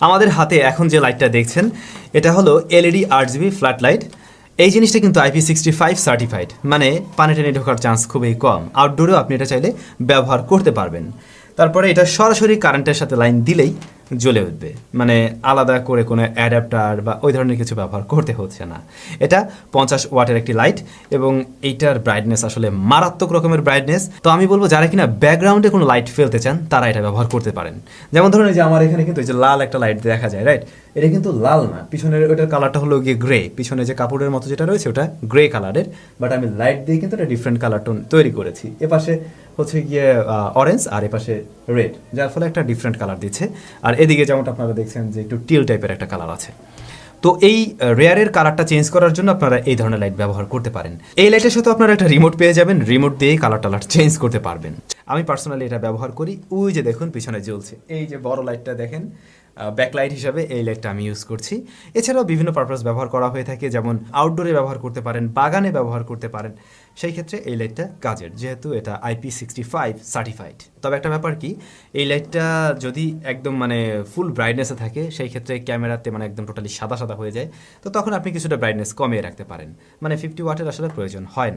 আমাদের হাতে এখন যে লাইটটা দেখছেন এটা হলো এলইডি RGB ফ্ল্যাট লাইট। এই জিনিসটা কিন্তু IP65 সার্টিফাইড, মানে পানি টেনে ঢোকার চান্স খুবই কম। আউটডোরেও আপনি এটা চাইলে ব্যবহার করতে পারবেন। তারপরে এটা সরাসরি কারেন্টের সাথে লাইন দিলেই জ্বলে উঠবে, মানে আলাদা করে কোনো অ্যাডাপ্টার বা ওই ধরনের কিছু ব্যবহার করতে হচ্ছে না। এটা 50 ওয়াটের একটি লাইট এবং এইটার ব্রাইটনেস আসলে মারাত্মক রকমের ব্রাইটনেস। তো আমি বলবো যারা কিনা ব্যাকগ্রাউন্ডে কোনো লাইট ফেলতে চান তারা এটা ব্যবহার করতে পারেন। যেমন ধরুন এই যে আমার এখানে কিন্তু এই যে লাল একটা লাইট দেখা যায়, রাইট? এটা কিন্তু লাল না, পিছনের ওটার কালারটা হলো গিয়ে গ্রে, পিছনে যে কাপড়ের মতো যেটা রয়েছে ওটা গ্রে কালারের, বাট আমি লাইট দিয়ে কিন্তু একটা ডিফারেন্ট কালার টোন তৈরি করেছি। এপাশে হচ্ছে গিয়ে অরেঞ্জ আর এপাশে রেড, যার ফলে একটা ডিফারেন্ট কালার দিচ্ছে। আর এদিকে যেমনটা আপনারা দেখছেন যে একটু টিল টাইপের একটা কালার আছে। তো এই রেয়ারের কালারটা চেঞ্জ করার জন্য আপনারা এই ধরনের লাইট ব্যবহার করতে পারেন। এই লাইটের সাথে আপনারা একটা রিমোট পেয়ে যাবেন, রিমোট দিয়েই কালার টালার চেঞ্জ করতে পারবেন। আমি পার্সোনালি এটা ব্যবহার করি। ওই যে দেখুন পিছনে জ্বলছে, এই যে বড় লাইটটা দেখেন, ব্যাকলাইট হিসাবে এই লাইটটা আমি ইউজ করছি। এছাড়াও বিভিন্ন পারপাস ব্যবহার করা হয়ে থাকে, যেমন আউটডোরে ব্যবহার করতে পারেন, বাগানে ব্যবহার করতে পারেন। সেই ক্ষেত্রে এই লাইটটা কাজের, যেহেতু এটা IP65 সার্টিফাইড। তবে একটা ব্যাপার কি, এই লাইটটা যদি একদম মানে ফুল ব্রাইটনেসে থাকে সেই ক্ষেত্রে ক্যামেরাতে মানে একদম টোটালি সাদা সাদা হয়ে যায়। তো তখন আপনি কিছুটা ব্রাইটনেস কমিয়ে রাখতে পারেন, মানে 50 ওয়াটের আসলে প্রয়োজন হয় না।